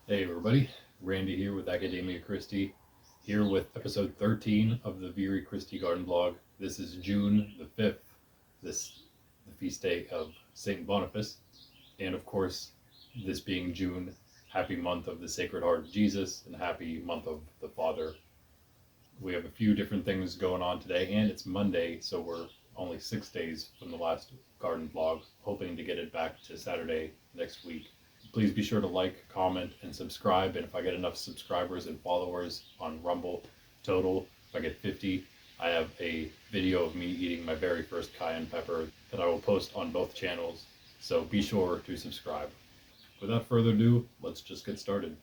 Hey everybody, Randy here with Academia Christi, here with episode 13 of the Viri Christi Garden Blog. This is June the 5th, the feast day of Saint Boniface, and of course, this being June, happy month of the Sacred Heart of Jesus, and happy month of the Father. We have a few different things going on today, and it's Monday, so we're only 6 days from the last garden blog, hoping to get it back to Saturday next week. Please be sure to like, comment, and subscribe. And if I get enough subscribers and followers on Rumble total, if I get 50, I have a video of me eating my very first cayenne pepper that I will post on both channels. So be sure to subscribe. Without further ado, let's just get started.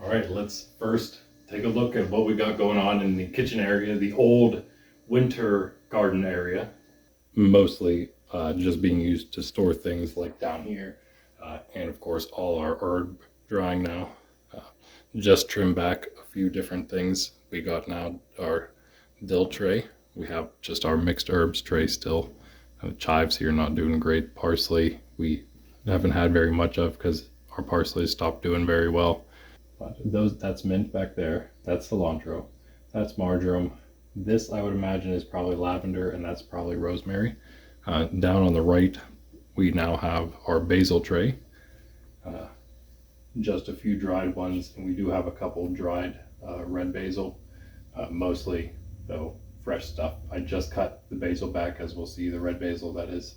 All right, let's first take a look at what we got going on in the kitchen area, the old winter garden area. Mostly just being used to store things like down here. And of course, all our herb drying now. Just trimmed back a few different things. We got now our dill tray. We have just our mixed herbs tray still. Chives here not doing great. Parsley we haven't had very much of because our parsley stopped doing very well. But that's mint back there. That's cilantro. That's marjoram. This I would imagine is probably lavender, and that's probably rosemary. Down on the right, we now have our basil tray. Just a few dried ones, and we do have a couple dried red basil. Mostly, though, fresh stuff. I just cut the basil back, as we'll see, the red basil that is.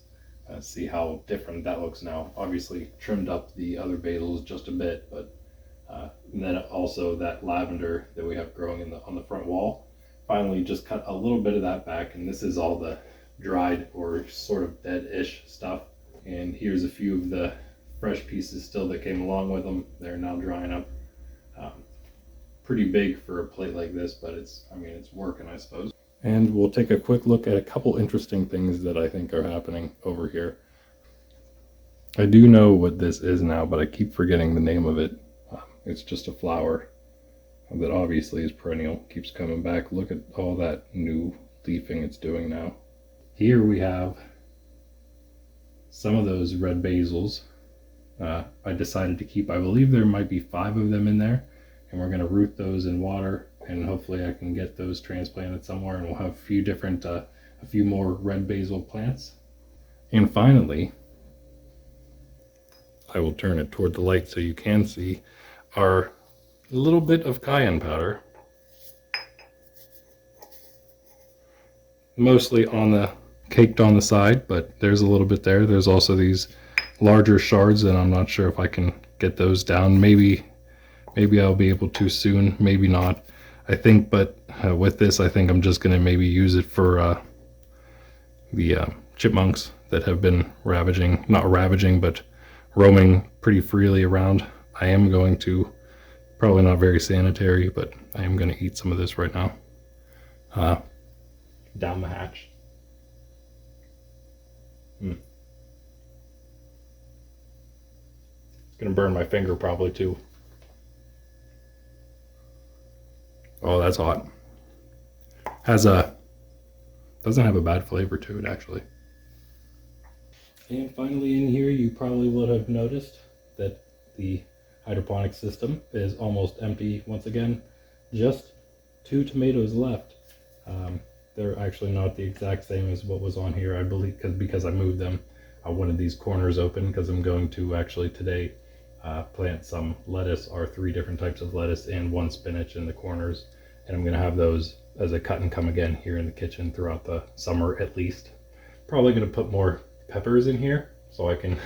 See how different that looks now. Obviously, trimmed up the other basils just a bit, but and then also that lavender that we have growing on the front wall. Finally, just cut a little bit of that back, and this is all the dried or sort of dead-ish stuff. And here's a few of the fresh pieces still that came along with them. They're now drying up. Pretty big for a plate like this, but it's working, I suppose. And we'll take a quick look at a couple interesting things that I think are happening over here. I do know what this is now, but I keep forgetting the name of it. It's just a flower that obviously is perennial, keeps coming back. Look at all that new leafing it's doing now. Here we have some of those red basils. I decided to keep, I believe there might be 5 of them in there, and we're going to root those in water, and hopefully I can get those transplanted somewhere, and we'll have a few more red basil plants. And finally, I will turn it toward the light so you can see our little bit of cayenne powder, mostly caked on the side, but there's a little bit there. There's also these larger shards, and I'm not sure if I can get those down. Maybe I'll be able to soon, maybe not. I think, but with this, I think I'm just gonna maybe use it for the chipmunks that have been not ravaging, but roaming pretty freely around. I am going to, probably not very sanitary, but I am going to eat some of this right now. Down the hatch. It's going to burn my finger probably too. Oh, that's hot. Doesn't have a bad flavor to it, actually. And finally in here, you probably would have noticed that the hydroponic system is almost empty once again. Just 2 tomatoes left. They're actually not the exact same as what was on here, I believe, because I moved them. I wanted these corners open because I'm going to actually today plant some lettuce, or 3 different types of lettuce, and 1 spinach in the corners. And I'm going to have those as a cut and come again here in the kitchen throughout the summer at least. Probably going to put more peppers in here so I can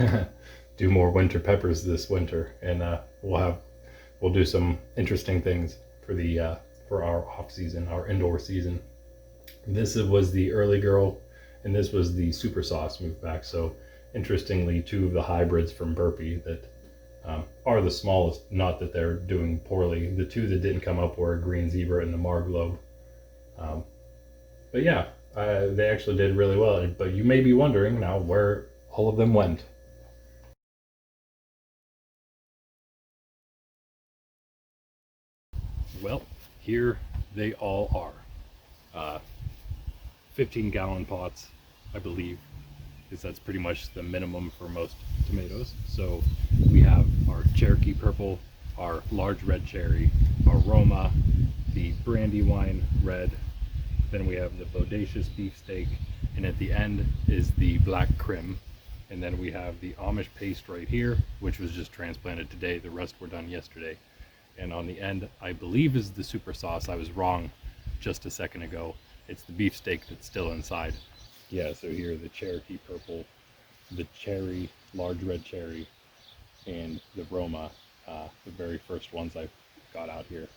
do more winter peppers this winter, and we'll do some interesting things for our off season, our indoor season. This was the early girl, and this was the super sauce moved back. So interestingly, 2 of the hybrids from Burpee that are the smallest. Not that they're doing poorly. The 2 that didn't come up were a green zebra and the Marglobe. But yeah, they actually did really well. But you may be wondering now where all of them went. Well, here they all are. 15-gallon pots, I believe. because that's pretty much the minimum for most tomatoes. So we have our Cherokee purple, our large red cherry, our Roma, the Brandywine red, then we have the bodacious beefsteak, and at the end is the black crim. And then we have the Amish paste right here, which was just transplanted today. The rest were done yesterday. And on the end, I believe, is the super sauce. I was wrong just a second ago. It's the beefsteak that's still inside. Yeah, so here the Cherokee purple, the cherry, large red cherry, and the Roma, the very first ones I got out here.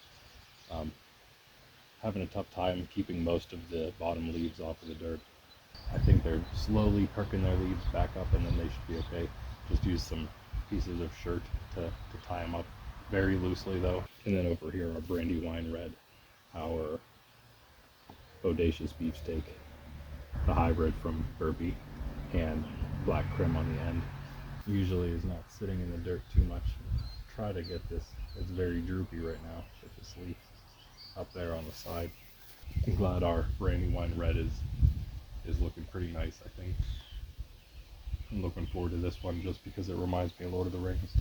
Having a tough time keeping most of the bottom leaves off of the dirt. I think they're slowly perking their leaves back up, and then they should be okay. Just use some pieces of shirt to tie them up very loosely though. And then over here, our Brandywine red, our bodacious beefsteak, the hybrid from Burpee, and black crim on the end. Usually is not sitting in the dirt too much. Try to get this, it's very droopy right now with this leaf up there on the side. I'm glad our Brandywine red is looking pretty nice, I think. I'm looking forward to this one just because it reminds me of Lord of the Rings.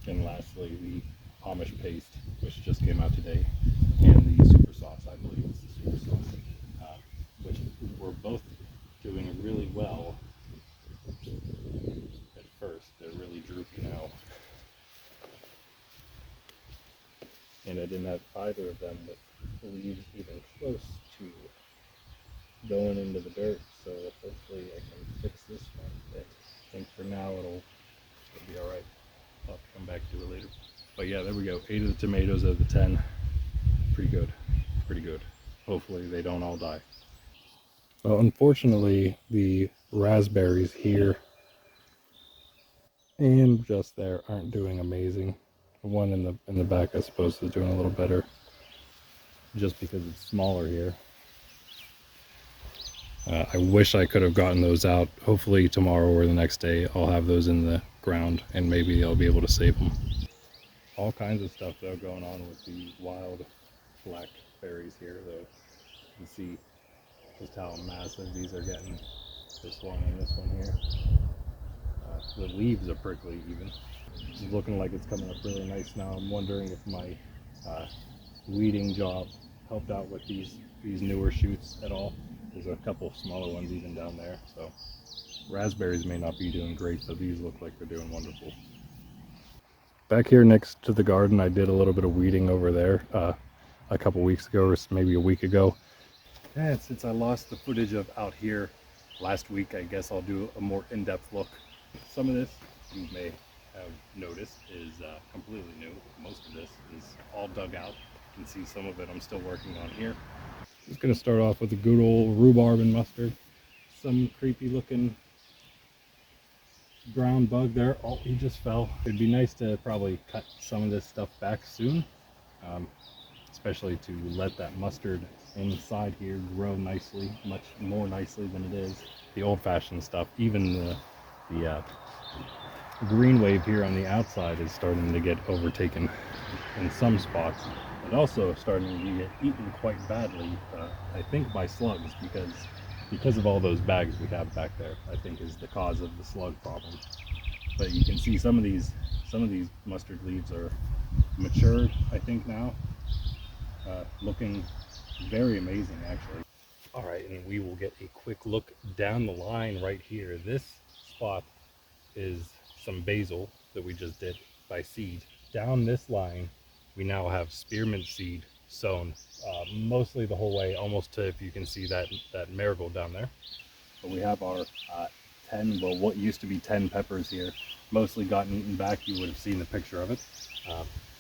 And lastly, the Amish paste, which just came out today, and the super sauce, I believe it's the super sauce, which we're both doing really well at first. They're really droopy now. And I didn't have either of them with leaves even close to going into the dirt, so hopefully I can fix this one a bit. I think for now it'll be alright. I'll have to come back to it later. But yeah, there we go. 8 of the tomatoes out of the 10. Pretty good. Pretty good. Hopefully they don't all die. Well, unfortunately, the raspberries here and just there aren't doing amazing. The one in the back, I suppose, is doing a little better, just because it's smaller here. I wish I could have gotten those out. Hopefully tomorrow or the next day I'll have those in the ground and maybe I'll be able to save them. All kinds of stuff though going on with the wild black berries here though. You can see just how massive these are getting. This one and this one here. The leaves are prickly even. It's looking like it's coming up really nice now. I'm wondering if my weeding job helped out with these newer shoots at all. There's a couple smaller ones even down there, so raspberries may not be doing great, but these look like they're doing wonderful. Back here next to the garden, I did a little bit of weeding over there a couple weeks ago, or maybe a week ago. And since I lost the footage of out here last week, I guess I'll do a more in-depth look. Some of this you may have noticed is completely new. Most of this is all dug out. You can see some of it I'm still working on here. Just going to start off with a good old rhubarb and mustard. Some creepy looking brown bug there. Oh, he just fell. It'd be nice to probably cut some of this stuff back soon, especially to let that mustard inside here grow nicely, much more nicely than it is. The old-fashioned stuff, even the green wave here on the outside is starting to get overtaken in some spots. But also starting to get eaten quite badly, I think by slugs, because of all those bags we have back there, I think is the cause of the slug problem. But you can see some of these mustard leaves are matured, I think now, looking very amazing actually. All right, and we will get a quick look down the line right here. This spot is some basil that we just did by seed. Down this line, we now have spearmint seed sown mostly the whole way, almost to, if you can see that marigold down there. But we have our 10, well, what used to be 10 peppers here, mostly gotten eaten back. You would have seen the picture of it.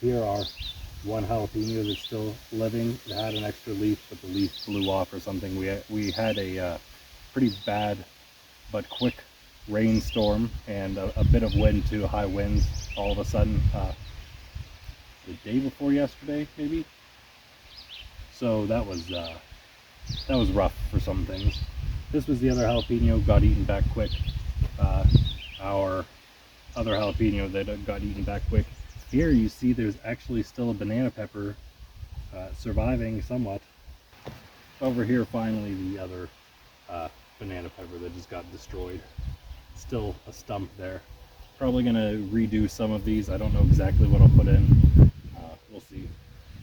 Here are one jalapeno that's still living. It had an extra leaf, but the leaf blew off or something. We had a pretty bad but quick rainstorm and a bit of wind too, high winds all of a sudden. The day before yesterday, maybe. So that was rough for some things. This was the other jalapeno, got eaten back quick. Our other jalapeno that got eaten back quick. Here you see there's actually still a banana pepper surviving somewhat. Over here, finally, the other banana pepper that just got destroyed. Still a stump there. Probably gonna redo some of these. I don't know exactly what I'll put in. We'll see.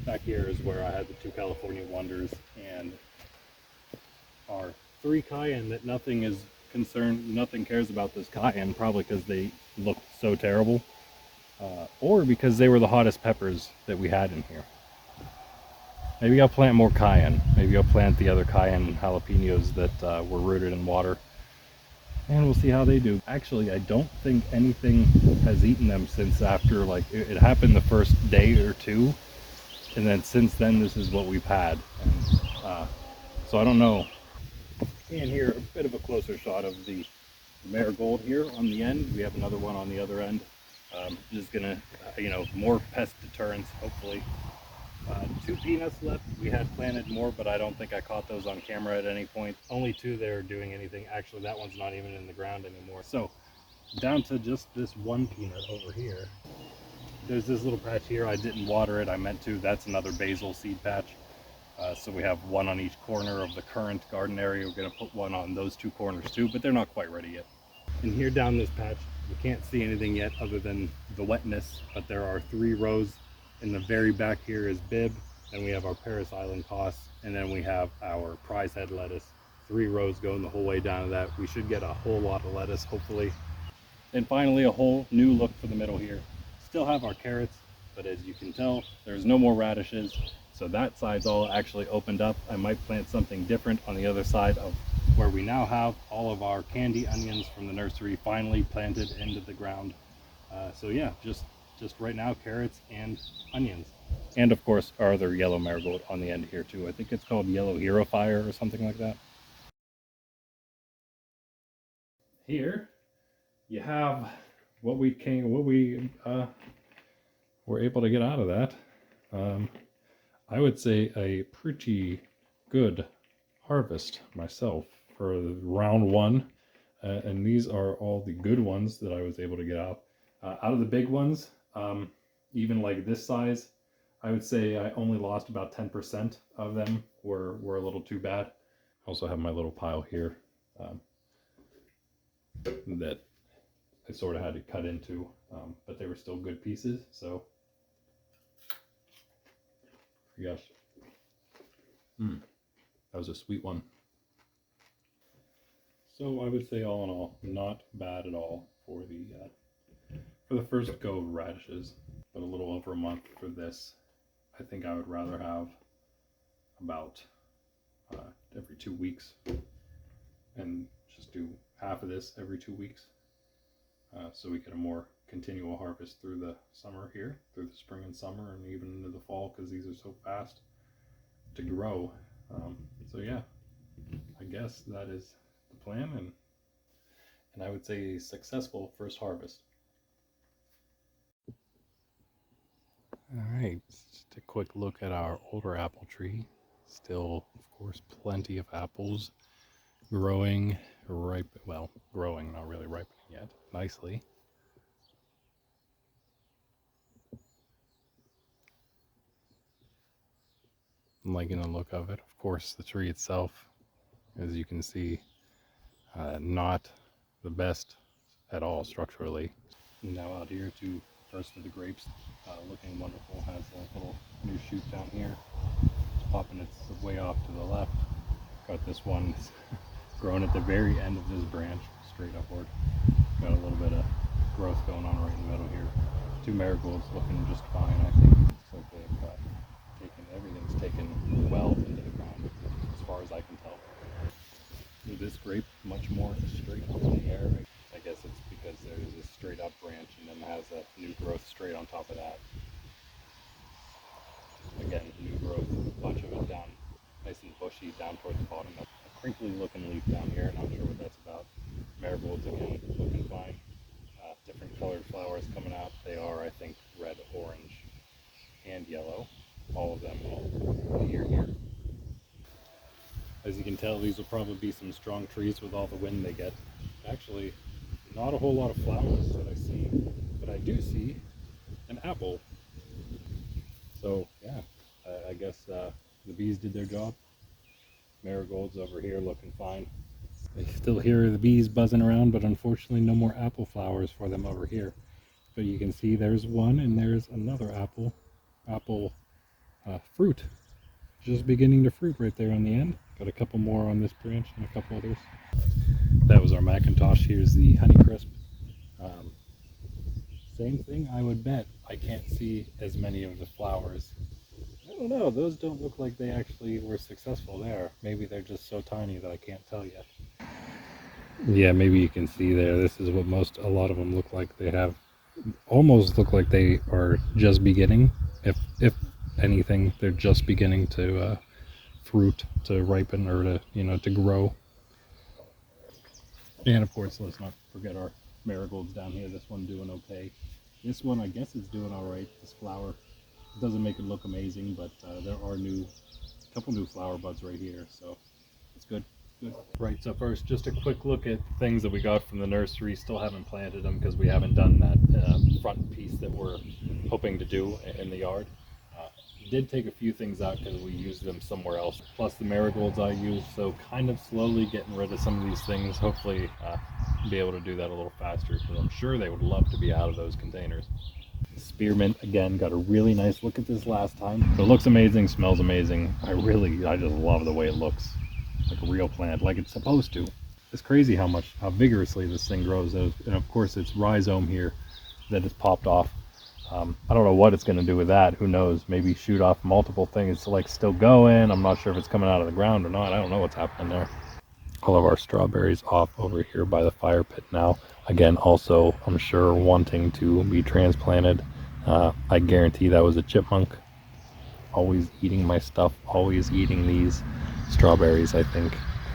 Back here is where I had the 2 California Wonders and our 3 cayenne that nothing is concerned, nothing cares about this cayenne, probably because they looked so terrible, or because they were the hottest peppers that we had in here. Maybe I'll plant more cayenne. Maybe I'll plant the other cayenne jalapenos that were rooted in water, and we'll see how they do. Actually, I don't think anything has eaten them since after, like, it happened the first day or 2, and then since then this is what we've had. And so I don't know. And here, a bit of a closer shot of the marigold here on the end. We have another one on the other end. Just gonna, more pest deterrence, hopefully. 2 peanuts left. We had planted more, but I don't think I caught those on camera at any point. Only 2 there doing anything. Actually, that one's not even in the ground anymore. So down to just this 1 peanut over here. There's this little patch here. I didn't water it. I meant to. That's another basil seed patch. So we have 1 on each corner of the current garden area. We're going to put 1 on those 2 corners too, but they're not quite ready yet. And here down this patch, we can't see anything yet other than the wetness, but there are 3 rows. In the very back here is Bib, and we have our Paris Island Coss, and then we have our prize head lettuce. 3 rows going the whole way down to that. We should get a whole lot of lettuce, hopefully. And finally, a whole new look for the middle here. Still have our carrots, but as you can tell, there's no more radishes. So that side's all actually opened up. I might plant something different on the other side of where we now have all of our candy onions from the nursery finally planted into the ground. So yeah, just right now, carrots and onions. And of course, our other yellow marigold on the end here too. I think it's called Yellow Hero Fire or something like that. Here, you have what we were able to get out of that. I would say a pretty good harvest myself for round 1. And these are all the good ones that I was able to get out. Out of the big ones, even like this size, I would say I only lost about 10% of them were a little too bad. I also have my little pile here that I sort of had to cut into, but they were still good pieces. So, yes, that was a sweet one. So I would say all in all, not bad at all for the first go of radishes, but a little over a month for this. I think I would rather have about every 2 weeks, and just do half of this every 2 weeks, so we get a more continual harvest through the summer here, through the spring and summer, and even into the fall, because these are so fast to grow. So yeah, I guess that is the plan, and I would say a successful first harvest. All right, just a quick look at our older apple tree. Still, of course, plenty of apples growing, growing, not really ripening yet, nicely. I'm liking the look of it. Of course, the tree itself, as you can see, not the best at all structurally. Now out here to first of the grapes, looking wonderful. Has a little new shoot down here. It's popping its way off to the left. Got this one growing at the very end of this branch, straight upward. Got a little bit of growth going on right in the middle here. 2 marigolds looking just fine, I think. Looks like everything's taken well into the ground, as far as I can tell. This grape much more straight up in the air. I guess it's because there's a straight up branch and then has a new growth straight on top of that. Again, new growth, a bunch of it down, nice and bushy down towards the bottom. A crinkly looking leaf down here, not sure what that's about. Marigolds again, looking fine. Different colored flowers coming out. They are, I think, red, orange, and yellow. All of them all here. As you can tell, these will probably be some strong trees with all the wind they get. Actually, not a whole lot of flowers that I see, but I do see an apple. So yeah, I guess the bees did their job. Marigolds over here looking fine. I still hear the bees buzzing around, but unfortunately no more apple flowers for them over here. But you can see there's one and there's another apple fruit. Just beginning to fruit right there on the end. Got a couple more on this branch and a couple others. That was our Macintosh. Here's the Honeycrisp. Um, Same thing, I would bet. I can't see as many of the flowers. I don't know, those don't look like they actually were successful there. Maybe they're just so tiny that I can't tell yet. Yeah, maybe you can see there. This is what a lot of them look like. They have almost look like they are just beginning. If anything, they're just beginning to fruit, to ripen, or to grow. And of course, let's not forget our marigolds down here. This one doing okay. This one, I guess, it's doing all right. This flower doesn't make it look amazing, but there are a couple new flower buds right here, so it's good. Good. Right, so first, just a quick look at things that we got from the nursery. Still haven't planted them because we haven't done that front piece that we're hoping to do in the yard. Did take a few things out because we used them somewhere else. Plus the marigolds I used, so kind of slowly getting rid of some of these things. Hopefully be able to do that a little faster because I'm sure they would love to be out of those containers. Spearmint, again, got a really nice look at this last time. It looks amazing, smells amazing. I just love the way it looks. Like a real plant, like it's supposed to. It's crazy how vigorously this thing grows. And of course it's rhizome here that has popped off. I don't know what it's going to do with that. Who knows? Maybe shoot off multiple things. It's like still going. I'm not sure if it's coming out of the ground or not. I don't know what's happening there. All of our strawberries off over here by the fire pit now. Again, also, I'm sure wanting to be transplanted. I guarantee that was a chipmunk. Always eating my stuff, always eating these strawberries. I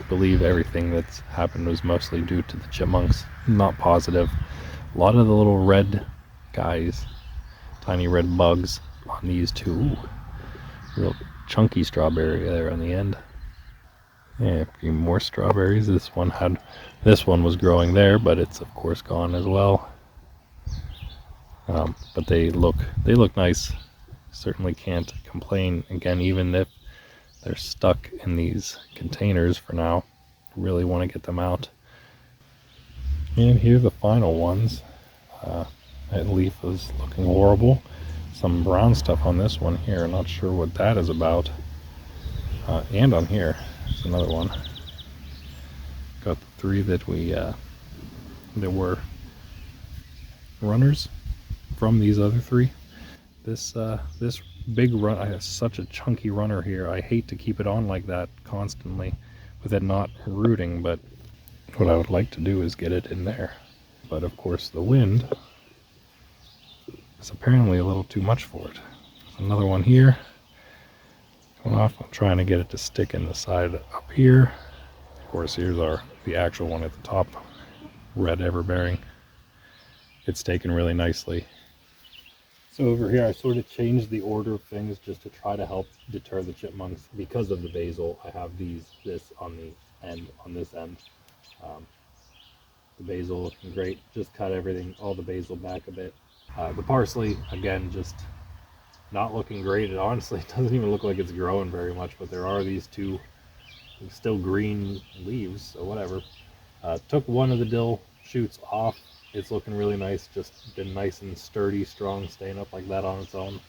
believe everything that's happened was mostly due to the chipmunks. Not positive. A lot of the little red guys, tiny red bugs on these two. Ooh, real chunky strawberry there on the end. Yeah, a few more strawberries. This one was growing there, but it's of course gone as well. But they look nice. Certainly can't complain. Again, even if they're stuck in these containers for now, really want to get them out. And here are the final ones. That leaf is looking horrible. Some brown stuff on this one here. Not sure what that is about. And on here, there's another one. Got the three that were runners from these other three. This big run, I have such a chunky runner here. I hate to keep it on like that constantly with it not rooting, but what I would like to do is get it in there. But of course the wind is apparently a little too much for it. There's another one here going off. I'm trying to get it to stick in the side up here. Of course, here's the actual one at the top, red everbearing. It's taken really nicely. So over here I sort of changed the order of things just to try to help deter the chipmunks. Because of the basil, I have this on this end. The basil looking great. Just cut all the basil back a bit. The parsley, again, just not looking great. It honestly doesn't even look like it's growing very much, but there are these two still green leaves, so whatever. Took one of the dill shoots off. It's looking really nice, just been nice and sturdy, strong, staying up like that on its own.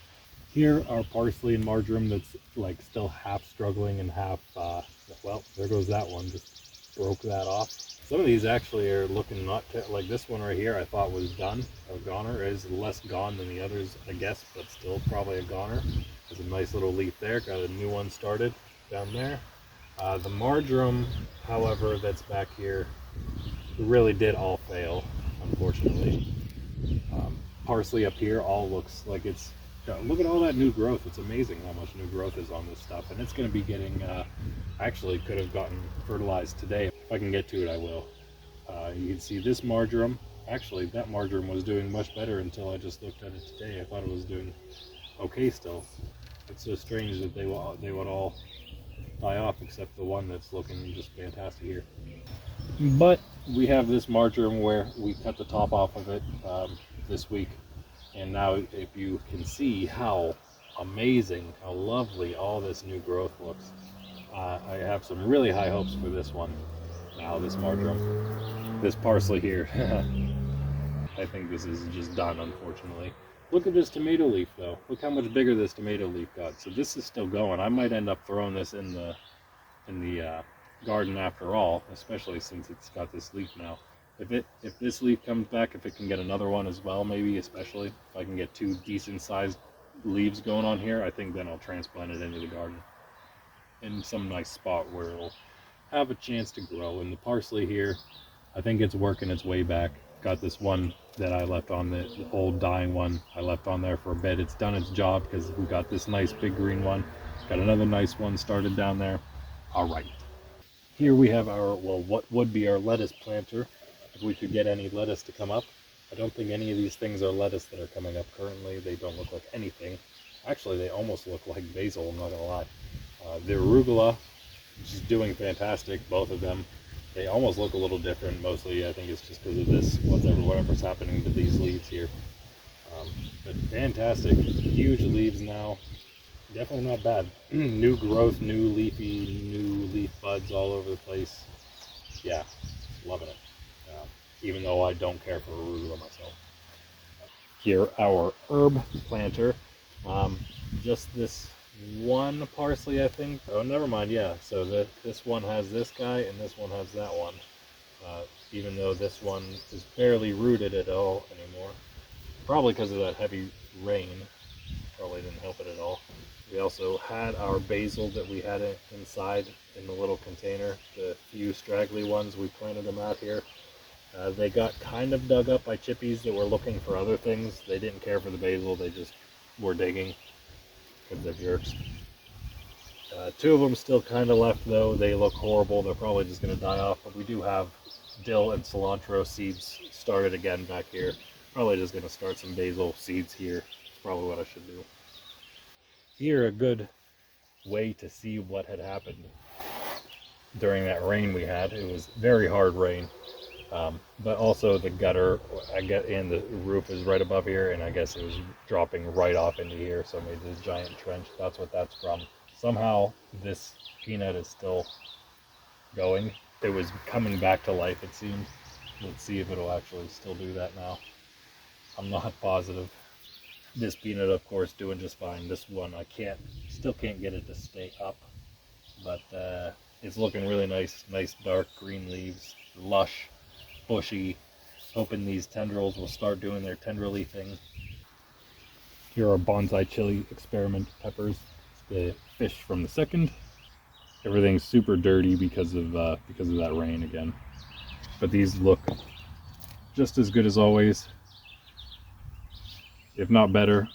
Here are parsley and marjoram that's like still half struggling and half, well, there goes that one, just broke that off. Some of these actually are looking like this one right here I thought was done, a goner. It is less gone than the others, I guess, but still probably a goner. There's a nice little leaf there, got a new one started down there. The marjoram, however, that's back here, really did all fail, unfortunately. Parsley up here all looks like it's, look at all that new growth. It's amazing how much new growth is on this stuff, and it's going to be getting, actually could have gotten fertilized today. If I can get to it, I will. You can see this marjoram, actually that marjoram was doing much better until I just looked at it today. I thought it was doing okay still. It's so strange that they would all die off except the one that's looking just fantastic here. But we have this marjoram where we cut the top off of it this week, and now if you can see how amazing, how lovely all this new growth looks, I have some really high hopes for this one. now, this marjoram. This parsley here, I think this is just done, unfortunately. Look at this tomato leaf, though. Look how much bigger this tomato leaf got. So this is still going. I might end up throwing this in the garden after all, especially since it's got this leaf now. If this leaf comes back, if it can get another one as well, maybe, especially if I can get 2 decent sized leaves going on here, I think then I'll transplant it into the garden in some nice spot where it'll have a chance to grow. And the parsley here, I think it's working its way back. Got this one that I left on, the old dying one I left on there for a bit. It's done its job because we got this nice big green one. Got another nice one started down there. All right. Here we have our, well, what would be our lettuce planter, if we could get any lettuce to come up. I don't think any of these things are lettuce that are coming up currently. They don't look like anything. Actually, they almost look like basil, I'm not gonna lie. The arugula, which is doing fantastic, both of them. They almost look a little different. Mostly, I think it's just because of this, whatever's happening to these leaves here. But fantastic, huge leaves now. Definitely not bad. New growth, new leaf buds all over the place. Yeah, loving it. Even though I don't care for arugula myself. Here, our herb planter. Just this one parsley, I think. Oh, never mind. Yeah. So this one has this guy, and this one has that one. Even though this one is barely rooted at all anymore, probably because of that heavy rain. Probably didn't help it at all. We also had our basil that we had inside in the little container. The few straggly ones, we planted them out here. They got kind of dug up by chippies that were looking for other things. They didn't care for the basil, they just were digging because they're jerks. 2 of them still kind of left though. They look horrible. They're probably just going to die off. But we do have dill and cilantro seeds started again back here. Probably just going to start some basil seeds here. That's probably what I should do. Here, a good way to see what had happened during that rain we had. It was very hard rain. But also the gutter, and the roof is right above here, and I guess it was dropping right off into here, so I made this giant trench. That's what that's from. Somehow this peanut is still going. It was coming back to life, it seemed. Let's see if it'll actually still do that now. I'm not positive. This peanut, of course, doing just fine. This one, still can't get it to stay up, but it's looking really nice. Nice dark green leaves, lush, bushy. Hoping these tendrils will start doing their tendrily thing. Here are bonsai chili experiment peppers. The fish from the second. Everything's super dirty because of that rain again. But these look just as good as always, if not better.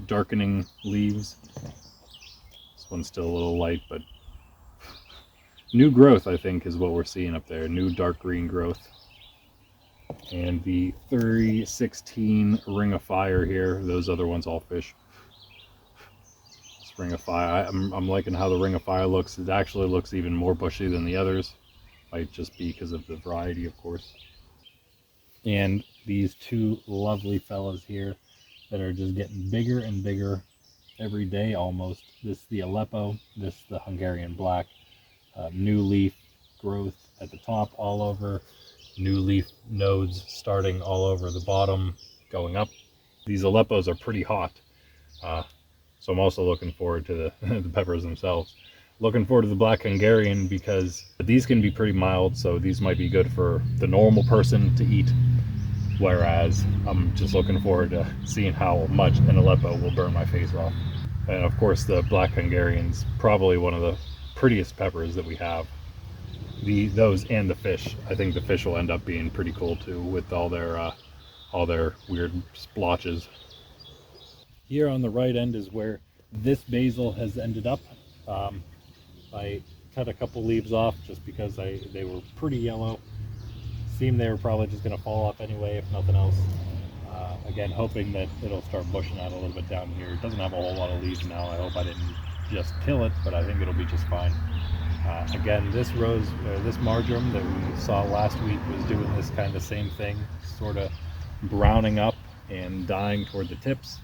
Darkening leaves. This one's still a little light, but new growth, I think, is what we're seeing up there. New dark green growth. And the 316 Ring of Fire here. Those other ones all fish. This Ring of Fire, I'm liking how the Ring of Fire looks. It actually looks even more bushy than the others. Might just be because of the variety, of course. And these 2 lovely fellas here that are just getting bigger and bigger every day almost. This the Aleppo, this the Hungarian Black. New leaf growth at the top all over. New leaf nodes starting all over the bottom, going up. These Aleppos are pretty hot. So I'm also looking forward to the peppers themselves. Looking forward to the Black Hungarian because these can be pretty mild, so these might be good for the normal person to eat. Whereas I'm just looking forward to seeing how much an Aleppo will burn my face off. And of course the Black Hungarian's probably one of the prettiest peppers that we have. Those and the fish. I think the fish will end up being pretty cool too with all their weird splotches. Here on the right end is where this basil has ended up. I cut a couple leaves off just because they were pretty yellow. Seemed they were probably just going to fall off anyway, if nothing else. Again, hoping that it'll start bushing out a little bit down here. It doesn't have a whole lot of leaves now. I hope I didn't just kill it, but I think it'll be just fine. Again, this marjoram that we saw last week was doing this kind of same thing, sort of browning up and dying toward the tips.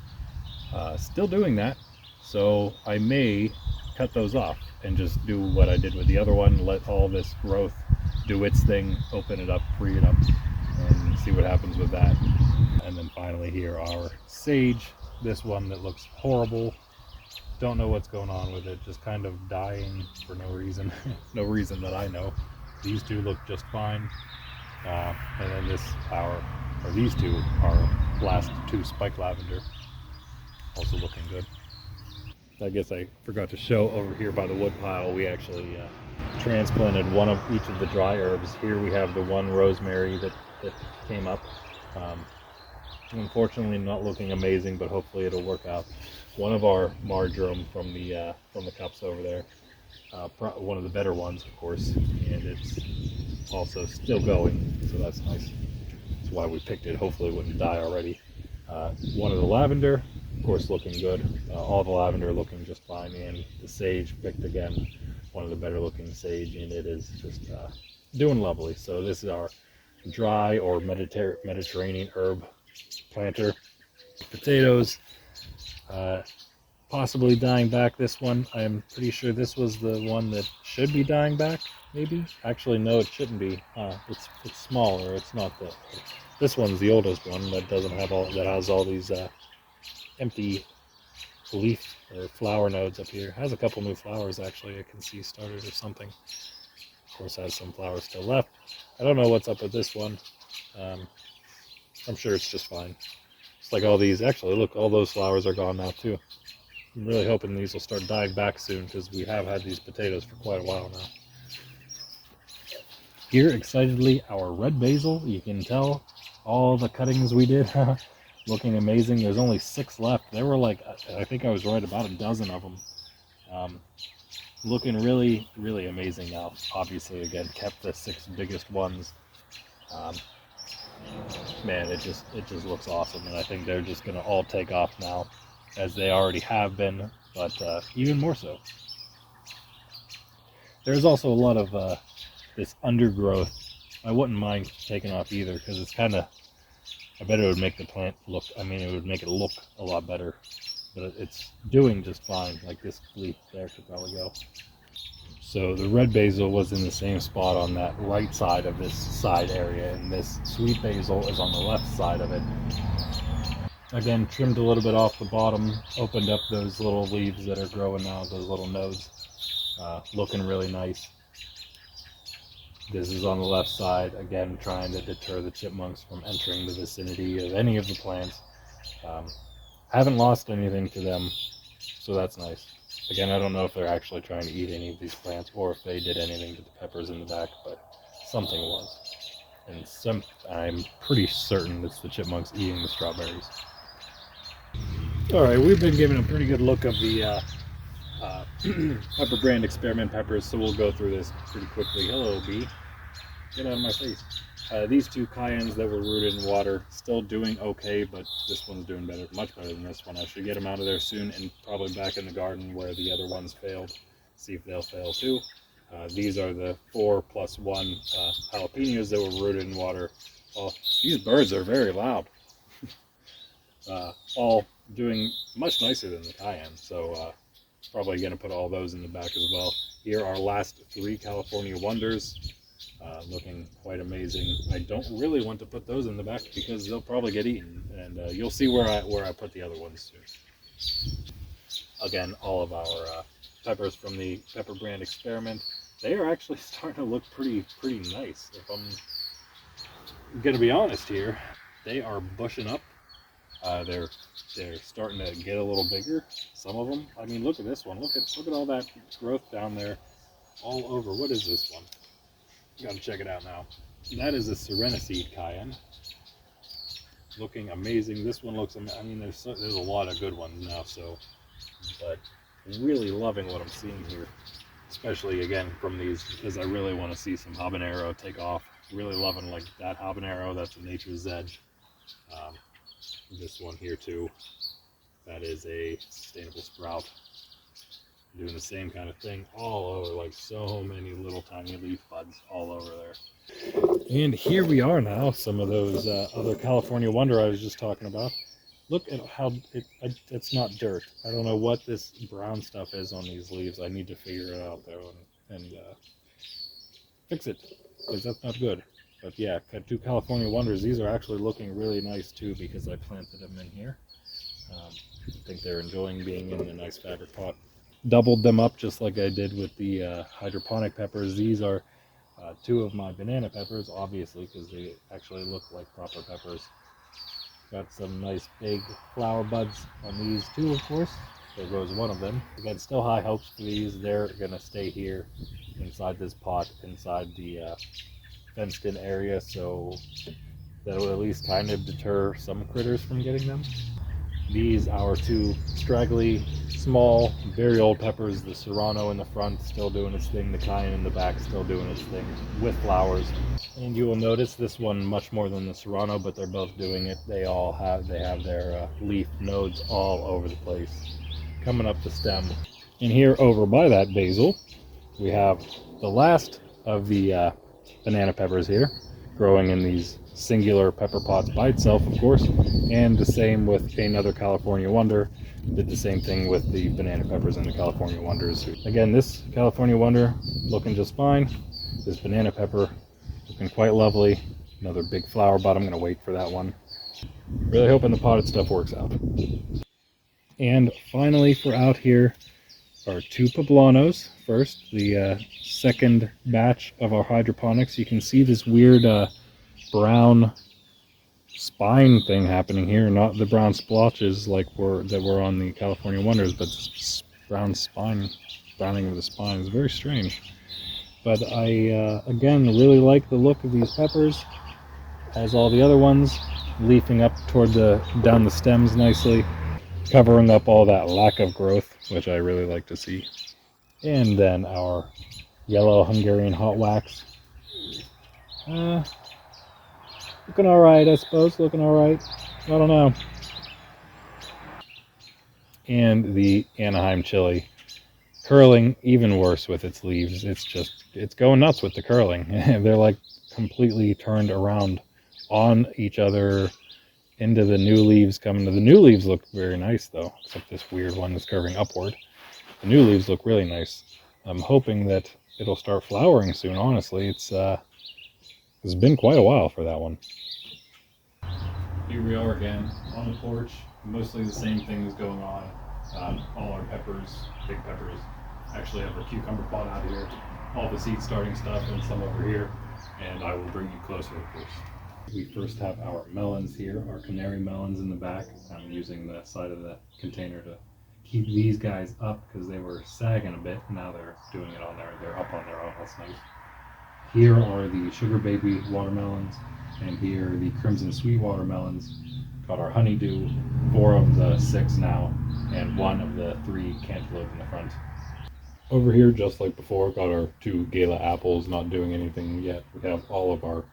Still doing that, so I may cut those off and just do what I did with the other one, let all this growth do its thing, open it up, free it up, and see what happens with that. And then finally here, our sage, this one that looks horrible. Don't know what's going on with it, just kind of dying for no reason. No reason that I know. These two look just fine. And then these two are last two spike lavender, also looking good. I guess I forgot to show over here by the wood pile, we actually transplanted one of each of the dry herbs. Here we have the one rosemary that came up. Unfortunately not looking amazing, but hopefully it'll work out. One of our marjoram from the cups over there, one of the better ones, of course, and it's also still going, so that's nice. That's why we picked it. Hopefully it wouldn't die already. One of the lavender, of course, looking good. All the lavender looking just fine, and the sage picked again, one of the better looking sage, and it is just doing lovely. So this is our dry or Mediterranean herb planter. Potatoes, possibly dying back. This one, I'm pretty sure this was the one that should be dying back, maybe? Actually, no, it shouldn't be. It's smaller. It's not this one's the oldest one that doesn't have that has all these empty leaf or flower nodes up here. It has a couple new flowers, actually, I can see started or something. Of course, has some flowers still left. I don't know what's up with this one. I'm sure it's just fine. It's like all these, actually, look, all those flowers are gone now too. I'm really hoping these will start dying back soon, because we have had these potatoes for quite a while now. Here, excitedly, our red basil. You can tell all the cuttings we did looking amazing. There's only 6 left. There were like, I think I was right, about a dozen of them. Looking really, really amazing now. Obviously, again, kept the 6 biggest ones. Man, it just looks awesome, and I think they're just going to all take off now, as they already have been, but even more so. There's also a lot of this undergrowth. I wouldn't mind taking off either, because it's kind of, I bet it would make the plant look, it would make it look a lot better, but it's doing just fine. Like this leaf there could probably go. So the red basil was in the same spot on that right side of this side area, and this sweet basil is on the left side of it. Again, trimmed a little bit off the bottom, opened up those little leaves that are growing now, those little nodes, looking really nice. This is on the left side, again, trying to deter the chipmunks from entering the vicinity of any of the plants. Haven't lost anything to them, so that's nice. Again, I don't know if they're actually trying to eat any of these plants, or if they did anything to the peppers in the back, but something was. And I'm pretty certain it's the chipmunks eating the strawberries. Alright, we've been given a pretty good look of the pepper brand experiment peppers, so we'll go through this pretty quickly. Hello, bee. Get out of my face. These 2 cayennes that were rooted in water, still doing okay, but this one's doing better, much better than this one. I should get them out of there soon, and probably back in the garden where the other ones failed. See if they'll fail too. These are the 4+1 jalapenos that were rooted in water. Well, these birds are very loud. All doing much nicer than the cayenne, so probably going to put all those in the back as well. Here are our last 3 California Wonders, looking quite amazing. I don't really want to put those in the back because they'll probably get eaten, and you'll see where I put the other ones soon. Again, all of our peppers from the pepper brand experiment, they are actually starting to look pretty nice. If I'm going to be honest here, they are bushing up. They're starting to get a little bigger. Some of them. I mean, look at this one. Look at all that growth down there, all over. What is this one? You gotta check it out now. That is a Serenity cayenne. Looking amazing. This one looks. There's a lot of good ones now. So, but really loving what I'm seeing here, especially again from these, because I really want to see some habanero take off. Really loving like that habanero. That's a Nature's Edge. This one here too, that is a sustainable sprout. Doing the same kind of thing all over, like so many little tiny leaf buds all over there. And here we are now, some of those other California Wonder I was just talking about. Look at how it's not dirt. I don't know what this brown stuff is on these leaves. I need to figure it out though and fix it, because that's not good. But yeah, got two California Wonders. These are actually looking really nice too because I planted them in here. I think they're enjoying being in a nice fabric pot. Doubled them up just like I did with the hydroponic peppers. These are two of my banana peppers, obviously, because they actually look like proper peppers. Got some nice big flower buds on these too, of course. There goes one of them. Again, still high hopes for these. They're going to stay here inside this pot, inside the fenced in area, so that'll at least kind of deter some critters from getting them. These are two straggly, small, very old peppers. The Serrano in the front still doing its thing, the Cayenne in the back still doing its thing with flowers. And you will notice this one much more than the Serrano, but they're both doing it. They have their leaf nodes all over the place, coming up the stem. And here over by that basil, we have the last of the banana peppers here, growing in these singular pepper pots by itself, of course, and the same with another California Wonder. Did the same thing with the banana peppers and the California Wonders. Again, this California Wonder looking just fine. This banana pepper looking quite lovely. Another big flower bud. I'm going to wait for that one. Really hoping the potted stuff works out. And finally, for out here are two poblanos. First, the second batch of our hydroponics. You can see this weird brown spine thing happening here, not the brown splotches like that were on the California Wonders, but this brown spine, browning of the spine is very strange. But I again really like the look of these peppers, as all the other ones, leafing up toward down the stems nicely, covering up all that lack of growth, which I really like to see. And then our yellow Hungarian hot wax. Looking alright, I suppose. Looking alright. I don't know. And the Anaheim chili. Curling even worse with its leaves. It's going nuts with the curling. They're like completely turned around on each other into the new leaves coming to. The new leaves look very nice though, except this weird one that's curving upward. The new leaves look really nice. I'm hoping that it'll start flowering soon, honestly. It's been quite a while for that one. Here we are again on the porch. Mostly the same thing is going on. All our peppers, big peppers, actually have a cucumber pot out here. All the seed starting stuff and some over here. And I will bring you closer, of course. We first have our melons here, our canary melons in the back. I'm using the side of the container to keep these guys up because they were sagging a bit. Now they're doing it they're up on their own. That's nice. Here are the sugar baby watermelons, and here are the crimson sweet watermelons. Got our honeydew, 4 of the 6 now, and 1 of the 3 cantaloupe in the front. Over here, just like before, got our 2 Gala apples, not doing anything yet. We have all of our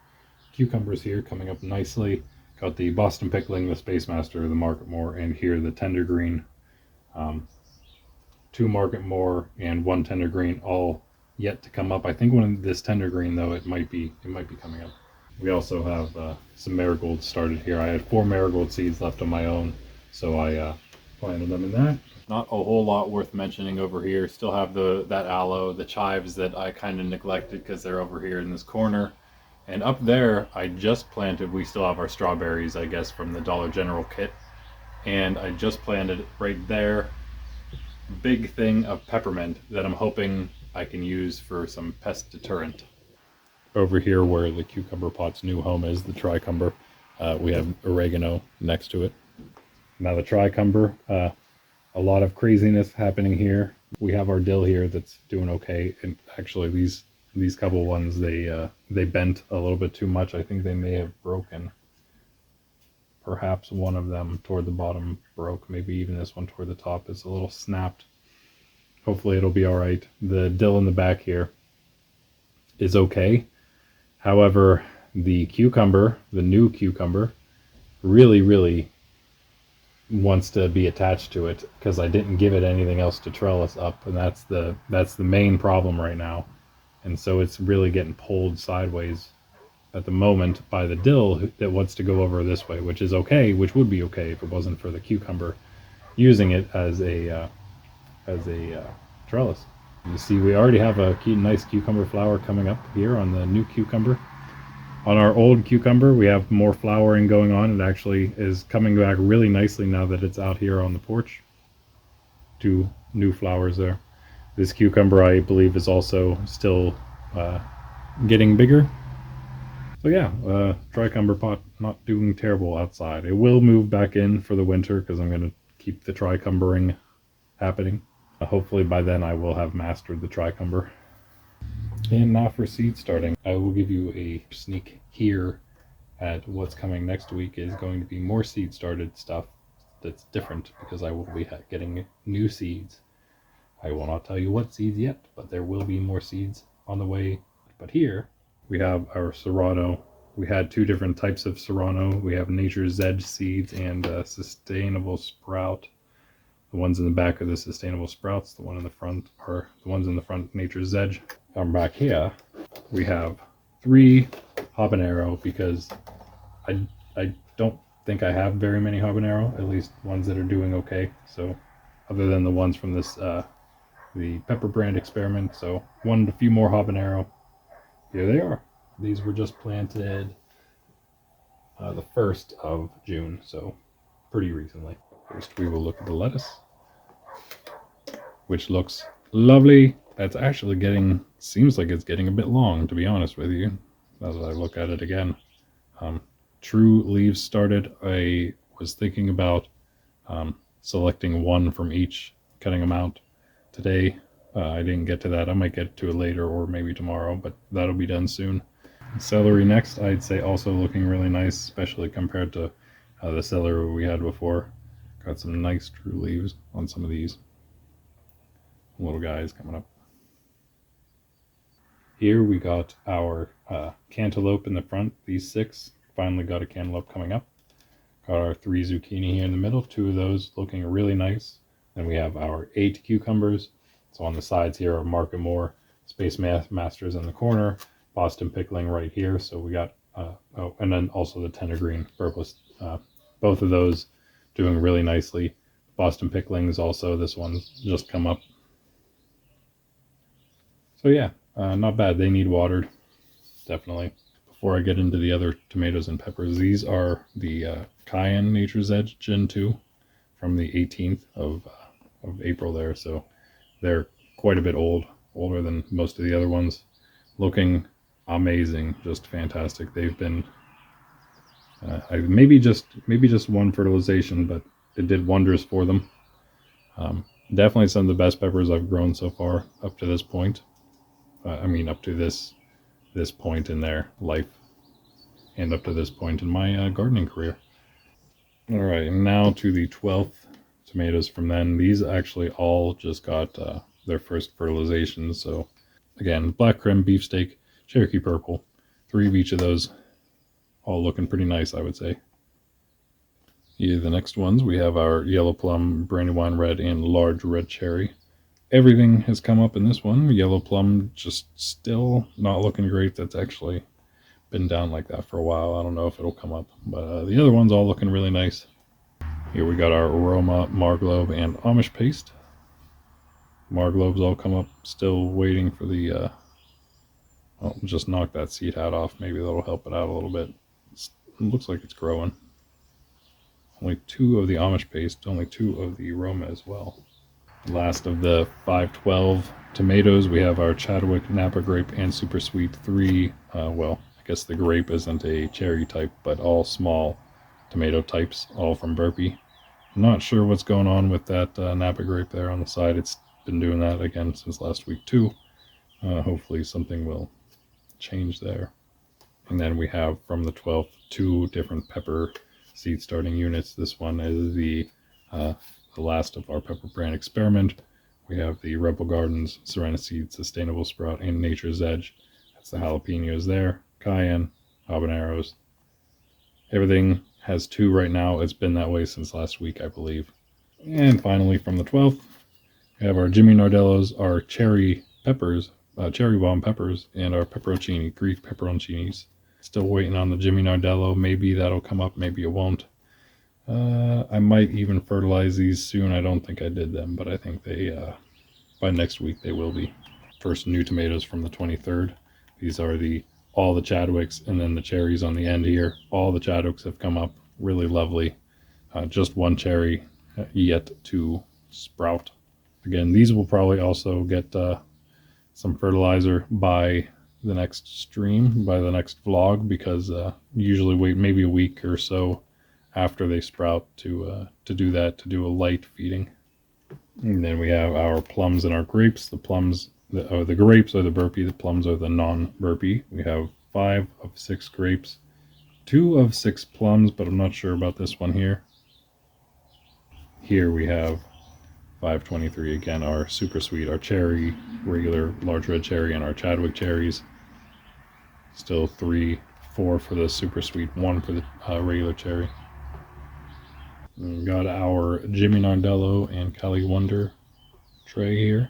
cucumbers here coming up nicely. Got the Boston Pickling, the Space Master, the Market More, and here the Tender Green. 2 Market More and 1 Tender Green, all yet to come up. I think when this Tender Green though, it might be coming up. We also have some marigolds started here. I had 4 marigold seeds left on my own, so I planted them in that. Not a whole lot worth mentioning over here. Still have that aloe, the chives that I kind of neglected because they're over here in this corner. And up there, I just planted, we still have our strawberries, I guess, from the Dollar General kit. And I just planted right there, big thing of peppermint that I'm hoping I can use for some pest deterrent. Over here where the cucumber pot's new home is, the tricumber, we have oregano next to it. Now the tricumber, a lot of craziness happening here. We have our dill here that's doing okay, and actually these couple ones, they bent a little bit too much. I think they may have broken. Perhaps one of them toward the bottom broke. Maybe even this one toward the top is a little snapped. Hopefully it'll be all right. The dill in the back here is okay. However, the cucumber, the new cucumber, really wants to be attached to it because I didn't give it anything else to trellis up, and that's the main problem right now. And so it's really getting pulled sideways at the moment by the dill that wants to go over this way, which is okay, which would be okay if it wasn't for the cucumber using it as a trellis. You see, we already have a nice cucumber flower coming up here on the new cucumber. On our old cucumber, we have more flowering going on. It actually is coming back really nicely now that it's out here on the porch. 2 new flowers there. This cucumber, I believe, is also still getting bigger. So yeah, tricumber pot not doing terrible outside. It will move back in for the winter because I'm going to keep the tricumbering happening. Hopefully by then I will have mastered the tricumber. And now for seed starting. I will give you a sneak here at what's coming next week. Is going to be more seed started stuff that's different because I will be getting new seeds. I will not tell you what seeds yet, but there will be more seeds on the way. But here we have our Serrano. We had 2 different types of Serrano. We have Nature's Edge seeds and Sustainable Sprout. The ones in the back are the Sustainable Sprouts. The one in the front are the ones in the front, Nature's Edge. Back here, we have 3 habanero because I don't think I have very many habanero, at least ones that are doing okay. So other than the ones from this the pepper brand experiment, so wanted a few more habanero. Here they are. These were just planted the 1st of June, so pretty recently. First we will look at the lettuce, which looks lovely. That's actually seems like it's getting a bit long, to be honest with you, as I look at it again. True leaves started. I was thinking about selecting 1 from each, cutting them out today. I didn't get to that. I might get to it later or maybe tomorrow, but that'll be done soon. Celery next, I'd say also looking really nice, especially compared to the celery we had before. Got some nice true leaves on some of these little guys coming up. Here we got our cantaloupe in the front. These 6 finally got a cantaloupe coming up. Got our 3 zucchini here in the middle. 2 of those looking really nice. Then we have our 8 cucumbers. So on the sides here are Market More, Space Masters in the corner, Boston Pickling right here. So we got and then also the tender green purpose. Both of those doing really nicely. Boston Picklings also. This one's just come up. So yeah, not bad. They need watered, definitely. Before I get into the other tomatoes and peppers, these are the Cayenne Nature's Edge Gen 2 from the 18th of April there. So they're quite a bit older than most of the other ones. Looking amazing, just fantastic. They've been maybe just 1 fertilization, but it did wonders for them. Definitely some of the best peppers I've grown so far up to this point. Up to this point in their life and up to this point in my gardening career. All right, and now to the 12th tomatoes from then. These actually all just got their first fertilization. So again, black creme, beefsteak, Cherokee purple, 3 of each of those, all looking pretty nice, I would say. Here, the next ones, we have our yellow plum, brandywine red, and large red cherry. Everything has come up in this one. Yellow plum just still not looking great. That's actually been down like that for a while. I don't know if it'll come up, but the other ones all looking really nice. Here we got our aroma, marglobe, and Amish paste. Marglobe's all come up, still waiting for the I'll just knock that seed hat off. Maybe that'll help it out a little bit. It looks like it's growing. Only 2 of the Amish paste, only 2 of the aroma as well. Last of the 512 tomatoes, we have our Chadwick, Napa Grape, and Super Sweet 3. Well, I guess the grape isn't a cherry type, but all small tomato types, all from Burpee. I'm not sure what's going on with that Napa Grape there on the side. It's been doing that again since last week too. Hopefully something will change there. And then we have from the 12th 2 different pepper seed starting units. This one is the last of our pepper brand experiment. We have the Rebel Gardens, Serena Seed, Sustainable Sprout, and Nature's Edge. That's the jalapenos there. Cayenne, habaneros. Everything has 2 right now. It's been that way since last week, I believe. And finally, from the 12th, we have our Jimmy Nardellos, our cherry peppers, cherry bomb peppers, and our pepperoncini, Greek pepperoncinis. Still waiting on the Jimmy Nardello. Maybe that'll come up, maybe it won't. I might even fertilize these soon. I don't think I did them, but I think they, by next week, they will be. First new tomatoes from the 23rd. These are all the Chadwicks, and then the cherries on the end here. All the Chadwicks have come up. Really lovely. Just one cherry yet to sprout. Again, these will probably also get some fertilizer by the next stream, by the next vlog, because usually wait maybe a week or so after they sprout to do that, to do a light feeding. And then we have our plums and our grapes. The plums, the grapes are the burpee, the plums are the non-burpee. We have 5 of 6 grapes, 2 of 6 plums, but I'm not sure about this one here. Here we have 523 again, our super sweet, our cherry, regular large red cherry, and our Chadwick cherries. Still 3, 4 for the super sweet, 1 for the regular cherry. We got our Jimmy Nardello and Cali Wonder tray here.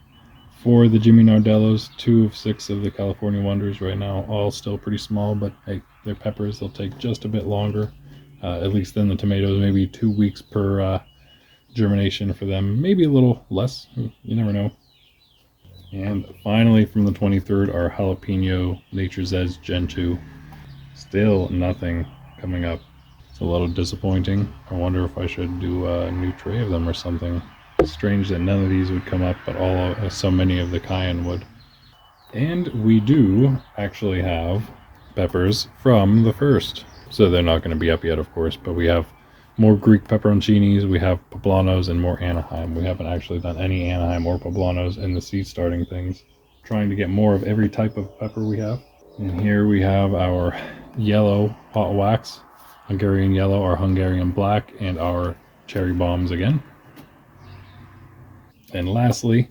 4 of the Jimmy Nardellos, 2 of 6 of the California Wonders right now. All still pretty small, but hey, they're peppers. They'll take just a bit longer, at least than the tomatoes. Maybe 2 weeks per germination for them. Maybe a little less. You never know. And finally, from the 23rd, our jalapeno Nature's Edge Gen 2. Still nothing coming up. It's a little disappointing. I wonder if I should do a new tray of them or something. It's strange that none of these would come up, but so many of the cayenne would. And we do actually have peppers from the first. So they're not going to be up yet, of course, but we have more Greek pepperoncinis, we have poblanos, and more Anaheim. We haven't actually done any Anaheim or poblanos in the seed starting things. Trying to get more of every type of pepper we have. And here we have our yellow hot wax, Hungarian yellow, our Hungarian black, and our cherry bombs again. And lastly,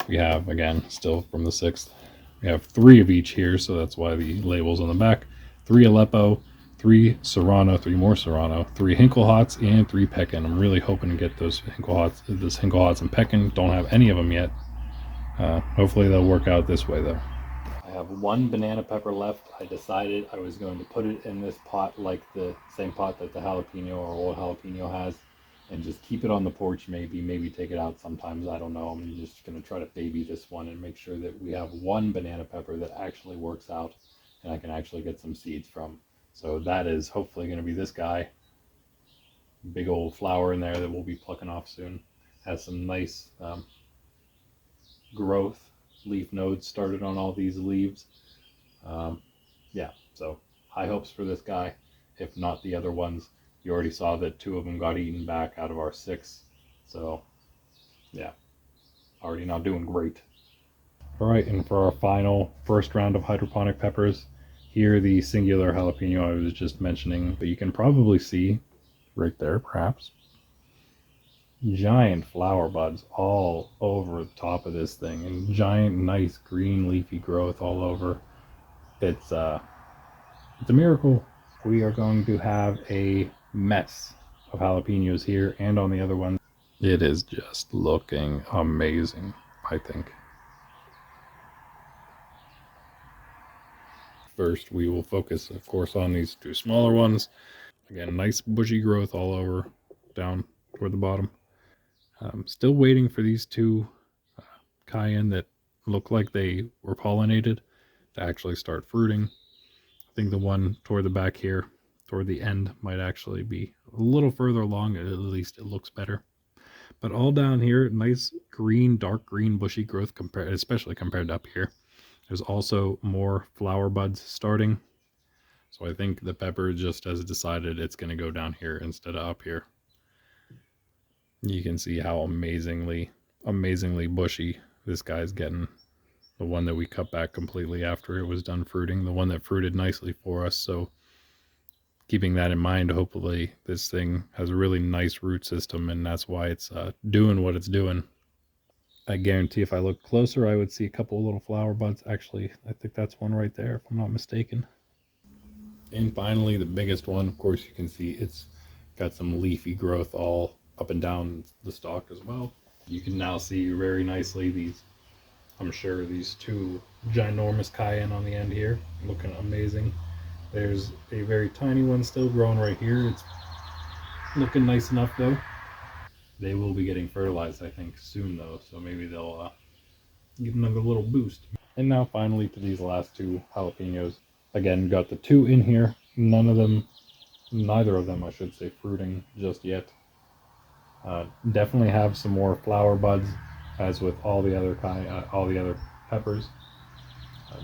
we have, again, still from the 6th, we have 3 of each here, so that's why the label's on the back. 3 Aleppo, 3 Serrano, 3 more Serrano, 3 Hinklehots, and 3 Pekin. I'm really hoping to get those Hinklehots and Pekin. Don't have any of them yet. Hopefully they'll work out this way, though. I have 1 banana pepper left. I decided I was going to put it in this pot, like the same pot that the jalapeno or old jalapeno has, and just keep it on the porch, maybe take it out sometimes. I don't know. I'm just going to try to baby this one and make sure that we have 1 banana pepper that actually works out and I can actually get some seeds from. So that is hopefully going to be this guy. Big old flower in there that we'll be plucking off soon. Has some nice growth. Leaf nodes started on all these leaves. Yeah, so high hopes for this guy. If not the other ones, you already saw that 2 of them got eaten back out of our 6. So yeah, already not doing great. All right, and for our final first round of hydroponic peppers, here the singular jalapeno I was just mentioning, but you can probably see right there, perhaps, giant flower buds all over the top of this thing, and giant nice green leafy growth all over. It's a miracle. We are going to have a mess of jalapenos here and on the other one. It is just looking amazing, I think. First, we will focus, of course, on these 2 smaller ones. Again, nice bushy growth all over down toward the bottom. Still waiting for these 2 cayenne that look like they were pollinated to actually start fruiting. I think the one toward the back here, toward the end, might actually be a little further along. At least it looks better. But all down here, nice green, dark green, bushy growth, especially compared to up here. There's also more flower buds starting. So I think the pepper just has decided it's going to go down here instead of up here. You can see how amazingly bushy this guy's getting. The one that we cut back completely after it was done fruiting. The one that fruited nicely for us. So keeping that in mind, hopefully this thing has a really nice root system, and that's why it's doing what it's doing. I guarantee if I look closer, I would see a couple little flower buds. Actually, I think that's one right there, if I'm not mistaken. And finally, the biggest one, of course, you can see it's got some leafy growth all up and down the stalk as well. You can now see very nicely these, I'm sure, these 2 ginormous cayenne on the end here, looking amazing. There's a very tiny one still growing right here. It's looking nice enough though. They will be getting fertilized, I think, soon though, so maybe they'll give another little boost. And now finally to these last two jalapenos. Again, got the two in here. Neither of them, I should say, fruiting just yet. Definitely have some more flower buds, as with all the other peppers.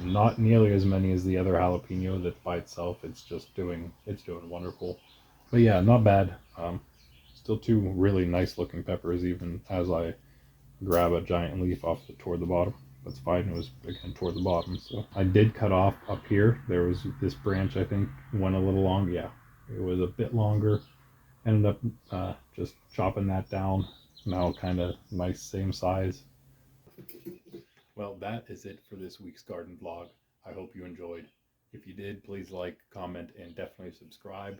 Not nearly as many as the other jalapeno that by itself it's doing wonderful. But yeah, not bad. Still two really nice looking peppers even as I grab a giant leaf toward the bottom. That's fine. It was again toward the bottom. So I did cut off up here. There was this branch I think went a little long. Yeah, it was a bit longer. Ended up just chopping that down. Now kind of nice same size. Well, that is it for this week's garden vlog. I hope you enjoyed. If you did, please like, comment, and definitely subscribe.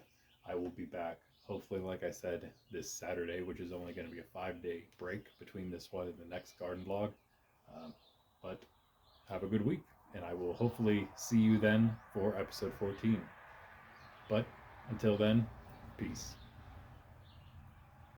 I will be back, hopefully, like I said, this Saturday, which is only going to be a 5-day break between this one and the next garden vlog. But have a good week, and I will hopefully see you then for episode 14. But until then, peace.